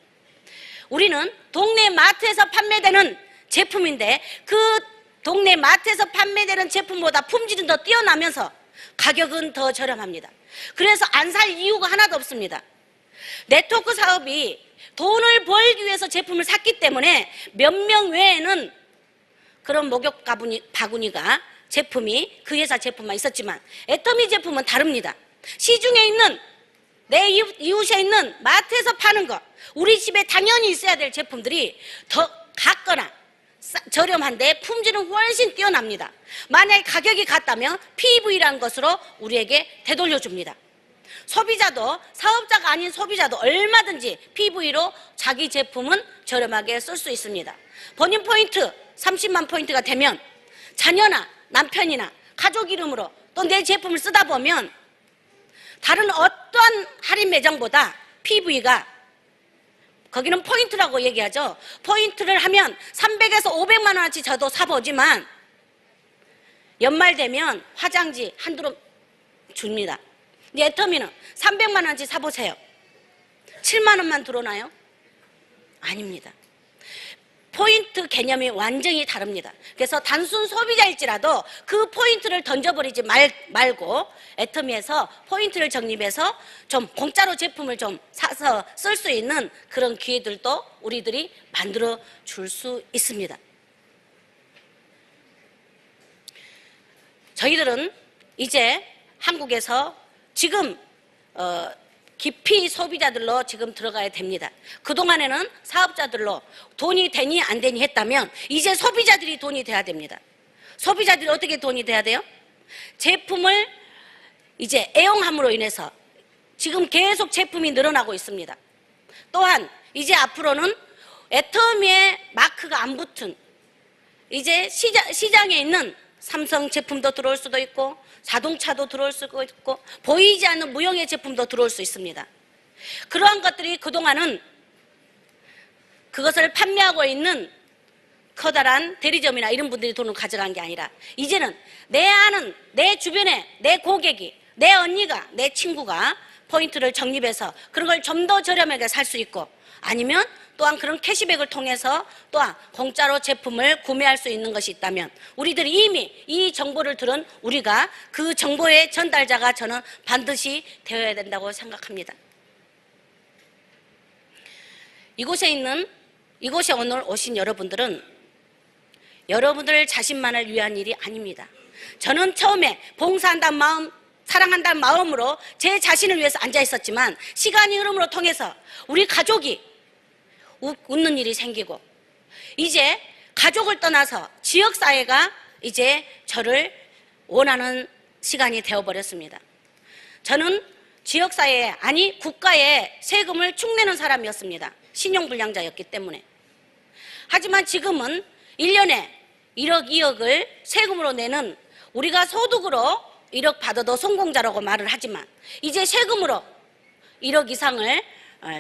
우리는 동네 마트에서 판매되는 제품인데 그 동네 마트에서 판매되는 제품보다 품질은 더 뛰어나면서 가격은 더 저렴합니다. 그래서 안 살 이유가 하나도 없습니다. 네트워크 사업이 돈을 벌기 위해서 제품을 샀기 때문에 몇 명 외에는 그런 목욕 바구니가 제품이 그 회사 제품만 있었지만 애터미 제품은 다릅니다. 시중에 있는 내 이웃에 있는 마트에서 파는 거 우리 집에 당연히 있어야 될 제품들이 더 같거나 저렴한데 품질은 훨씬 뛰어납니다. 만약에 가격이 같다면 PV라는 것으로 우리에게 되돌려줍니다. 소비자도 사업자가 아닌 소비자도 얼마든지 PV로 자기 제품은 저렴하게 쓸 수 있습니다. 본인 포인트 30만 포인트가 되면 자녀나 남편이나 가족 이름으로 또 내 제품을 쓰다 보면 다른 어떠한 할인 매장보다 PV가 거기는 포인트라고 얘기하죠. 포인트를 하면 300에서 500만 원어치 저도 사보지만 연말 되면 화장지 한두 줍니다. 근데 애터미는 300만 원어치 사보세요. 7만 원만 들어오나요? 아닙니다. 포인트 개념이 완전히 다릅니다. 그래서 단순 소비자일지라도 그 포인트를 던져버리지 말고 애터미에서 포인트를 적립해서 좀 공짜로 제품을 좀 사서 쓸 수 있는 그런 기회들도 우리들이 만들어 줄 수 있습니다. 저희들은 이제 한국에서 지금 깊이 소비자들로 지금 들어가야 됩니다. 그동안에는 사업자들로 돈이 되니 안 되니 했다면 이제 소비자들이 돈이 돼야 됩니다. 소비자들이 어떻게 돈이 돼야 돼요? 제품을 이제 애용함으로 인해서 지금 계속 제품이 늘어나고 있습니다. 또한 이제 앞으로는 애터미의 마크가 안 붙은 이제 시장에 있는 삼성 제품도 들어올 수도 있고 자동차도 들어올 수도 있고 보이지 않는 무형의 제품도 들어올 수 있습니다. 그러한 것들이 그동안은 그것을 판매하고 있는 커다란 대리점이나 이런 분들이 돈을 가져간 게 아니라 이제는 내 아는 내 주변에 내 고객이 내 언니가 내 친구가 포인트를 적립해서 그런 걸 좀 더 저렴하게 살 수 있고 아니면 또한 그런 캐시백을 통해서 또한 공짜로 제품을 구매할 수 있는 것이 있다면 우리들이 이미 이 정보를 들은 우리가 그 정보의 전달자가 저는 반드시 되어야 된다고 생각합니다. 이곳에 오늘 오신 여러분들은 여러분들 자신만을 위한 일이 아닙니다. 저는 처음에 봉사한다는 마음, 사랑한다는 마음으로 제 자신을 위해서 앉아 있었지만 시간이 흐름으로 통해서 우리 가족이 웃는 일이 생기고 이제 가족을 떠나서 지역사회가 이제 저를 원하는 시간이 되어버렸습니다. 저는 지역사회에 아니 국가에 세금을 축내는 사람이었습니다. 신용불량자였기 때문에. 하지만 지금은 1년에 1억, 2억을 세금으로 내는 우리가 소득으로 1억 받아도 성공자라고 말을 하지만 이제 세금으로 1억 이상을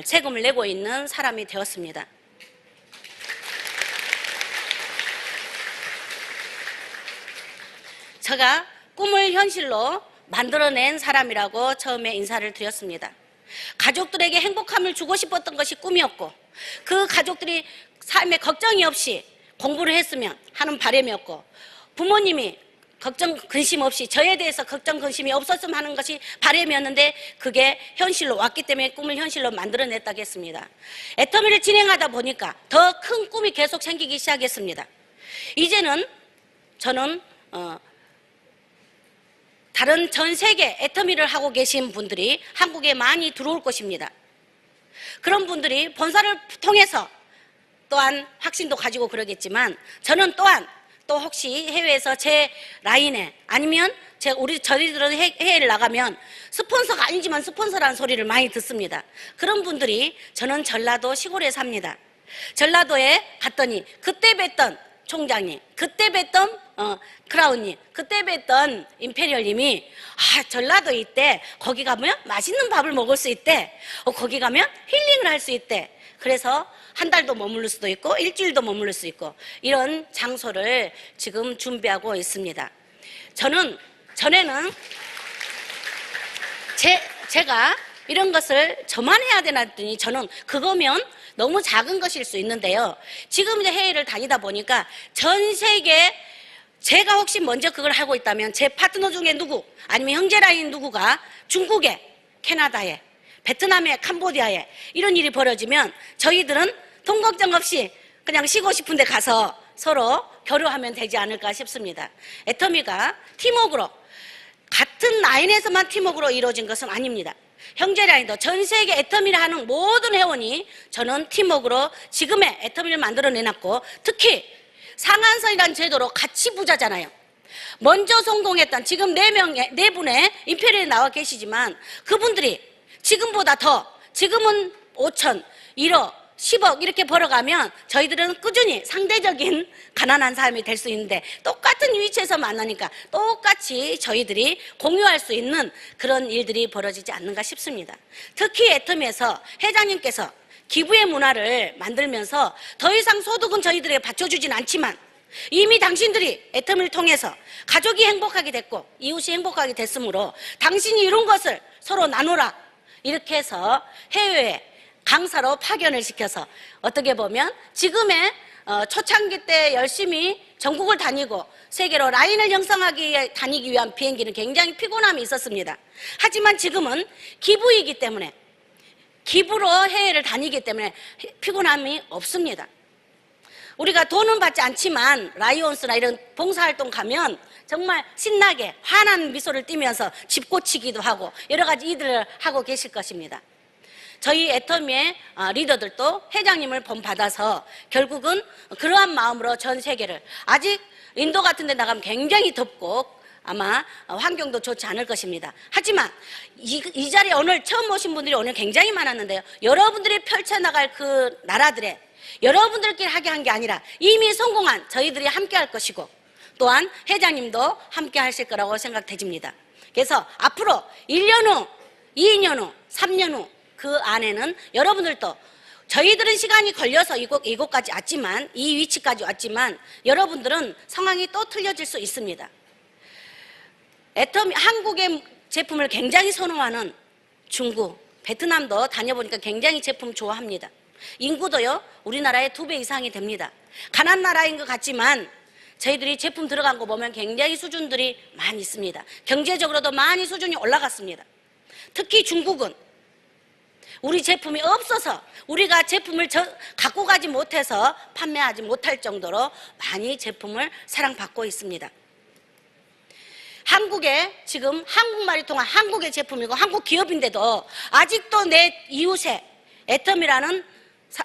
세금을 내고 있는 사람이 되었습니다. 제가 꿈을 현실로 만들어낸 사람이라고 처음에 인사를 드렸습니다. 가족들에게 행복함을 주고 싶었던 것이 꿈이었고 그 가족들이 삶에 걱정이 없이 공부를 했으면 하는 바람이었고 부모님이 걱정 근심 없이 저에 대해서 걱정 근심이 없었으면 하는 것이 바람이었는데 그게 현실로 왔기 때문에 꿈을 현실로 만들어냈다고 했습니다. 애터미를 진행하다 보니까 더 큰 꿈이 계속 생기기 시작했습니다. 이제는 저는 다른 전 세계 애터미를 하고 계신 분들이 한국에 많이 들어올 것입니다. 그런 분들이 본사를 통해서 또한 확신도 가지고 그러겠지만 저는 또한 또 혹시 해외에서 제 라인에 아니면 저희들은 해외를 나가면 스폰서가 아니지만 스폰서라는 소리를 많이 듣습니다. 그런 분들이 저는 전라도 시골에 삽니다. 전라도에 갔더니 그때 뵀던 총장님, 그때 뵀던 크라운님, 그때 뵀던 임페리얼님이 전라도에 있대. 거기 가면 맛있는 밥을 먹을 수 있대. 거기 가면 힐링을 할 수 있대. 그래서 한 달도 머무를 수도 있고 일주일도 머무를 수 있고 이런 장소를 지금 준비하고 있습니다. 저는 전에는 제가 이런 것을 저만 해야 되나 했더니 저는 그거면 너무 작은 것일 수 있는데요. 지금 이제 해외를 다니다 보니까 전 세계 제가 혹시 먼저 그걸 하고 있다면 제 파트너 중에 누구 아니면 형제 라인 누구가 중국에, 캐나다에, 베트남에, 캄보디아에 이런 일이 벌어지면 저희들은 돈 걱정 없이 그냥 쉬고 싶은 데 가서 서로 교류하면 되지 않을까 싶습니다. 애터미가 팀워크로 같은 라인에서만 팀워크로 이루어진 것은 아닙니다. 형제 라인도 전 세계 애터미를 하는 모든 회원이 저는 팀워크로 지금의 애터미를 만들어내놨고 특히 상한선이라는 제도로 같이 부자잖아요. 먼저 성공했던 지금 4분의 임페리얼이 나와 계시지만 그분들이 지금보다 더 지금은 5천, 1억, 10억 이렇게 벌어가면 저희들은 꾸준히 상대적인 가난한 사람이 될 수 있는데 똑같은 위치에서 만나니까 똑같이 저희들이 공유할 수 있는 그런 일들이 벌어지지 않는가 싶습니다. 특히 애터미에서 회장님께서 기부의 문화를 만들면서 더 이상 소득은 저희들에게 받쳐주진 않지만 이미 당신들이 애터미를 통해서 가족이 행복하게 됐고 이웃이 행복하게 됐으므로 당신이 이룬 것을 서로 나누라 이렇게 해서 해외에 강사로 파견을 시켜서 어떻게 보면 지금의 초창기 때 열심히 전국을 다니고 세계로 라인을 형성하기 다니기 위한 비행기는 굉장히 피곤함이 있었습니다. 하지만 지금은 기부이기 때문에 기부로 해외를 다니기 때문에 피곤함이 없습니다. 우리가 돈은 받지 않지만 라이온스나 이런 봉사활동 가면 정말 신나게 환한 미소를 띠면서 집 고치기도 하고 여러 가지 일들을 하고 계실 것입니다. 저희 애터미의 리더들도 회장님을 본받아서 결국은 그러한 마음으로 전 세계를 아직 인도 같은 데 나가면 굉장히 덥고 아마 환경도 좋지 않을 것입니다. 하지만 이 자리에 오늘 처음 오신 분들이 오늘 굉장히 많았는데요. 여러분들이 펼쳐나갈 그 나라들에 여러분들끼리 하게 한 게 아니라 이미 성공한 저희들이 함께 할 것이고, 또한 회장님도 함께 하실 거라고 생각되집니다. 그래서 앞으로 1년 후, 2년 후, 3년 후 그 안에는 여러분들도 저희들은 시간이 걸려서 이곳까지 왔지만, 이 위치까지 왔지만 여러분들은 상황이 또 틀려질 수 있습니다. 한국의 제품을 굉장히 선호하는 중국, 베트남도 다녀보니까 굉장히 제품 좋아합니다. 인구도요 우리나라의 2배 이상이 됩니다. 가난한 나라인 것 같지만 저희들이 제품 들어간 거 보면 굉장히 수준들이 많이 있습니다. 경제적으로도 많이 수준이 올라갔습니다. 특히 중국은 우리 제품이 없어서 우리가 제품을 갖고 가지 못해서 판매하지 못할 정도로 많이 제품을 사랑받고 있습니다. 한국에 지금 한국말이 통한 한국의 제품이고 한국 기업인데도 아직도 내 이웃에 애텀이라는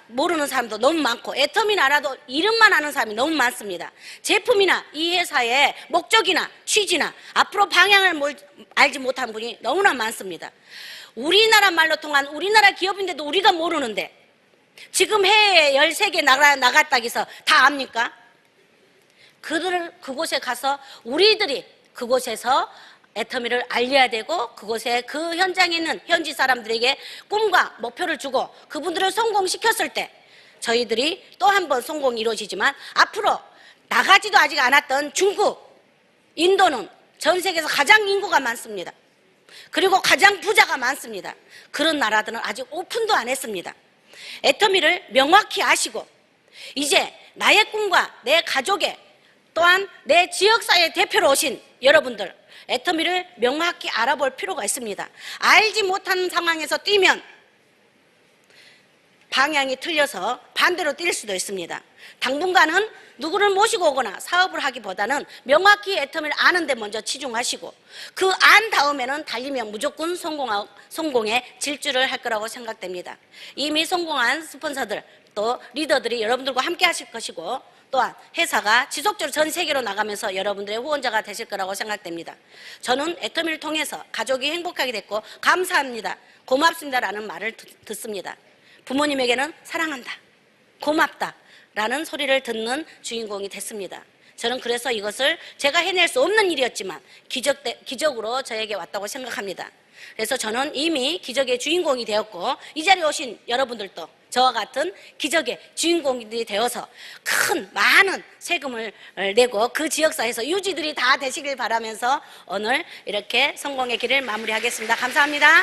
모르는 사람도 너무 많고, 애텀이 알아도 이름만 아는 사람이 너무 많습니다. 제품이나 이 회사의 목적이나 취지나 앞으로 방향을 알지 못한 분이 너무나 많습니다. 우리나라 말로 통한 우리나라 기업인데도 우리가 모르는데 지금 해외에 13개 나갔다고 해서 다 압니까? 그곳에 가서 우리들이 그곳에서 애터미를 알려야 되고, 그곳에 그 현장에 있는 현지 사람들에게 꿈과 목표를 주고 그분들을 성공시켰을 때 저희들이 또 한 번 성공이 이루어지지만, 앞으로 나가지도 아직 않았던 중국, 인도는 전 세계에서 가장 인구가 많습니다. 그리고 가장 부자가 많습니다. 그런 나라들은 아직 오픈도 안 했습니다. 애터미를 명확히 아시고 이제 나의 꿈과 내 가족의, 또한 내 지역사회 대표로 오신 여러분들, 애터미를 명확히 알아볼 필요가 있습니다. 알지 못하는 상황에서 뛰면 방향이 틀려서 반대로 뛸 수도 있습니다. 당분간은 누구를 모시고 오거나 사업을 하기보다는 명확히 애터미를 아는 데 먼저 치중하시고, 그 안 다음에는 달리면 무조건 성공의 질주를 할 거라고 생각됩니다. 이미 성공한 스폰서들, 또 리더들이 여러분들과 함께 하실 것이고, 또한 회사가 지속적으로 전 세계로 나가면서 여러분들의 후원자가 되실 거라고 생각됩니다. 저는 애터미를 통해서 가족이 행복하게 됐고 감사합니다, 고맙습니다라는 말을 듣습니다. 부모님에게는 사랑한다, 고맙다 라는 소리를 듣는 주인공이 됐습니다. 저는 그래서 이것을 제가 해낼 수 없는 일이었지만 기적으로 저에게 왔다고 생각합니다. 그래서 저는 이미 기적의 주인공이 되었고, 이 자리에 오신 여러분들도 저와 같은 기적의 주인공들이 되어서 많은 세금을 내고 그 지역사회에서 유지들이 다 되시길 바라면서 오늘 이렇게 성공의 길을 마무리하겠습니다. 감사합니다.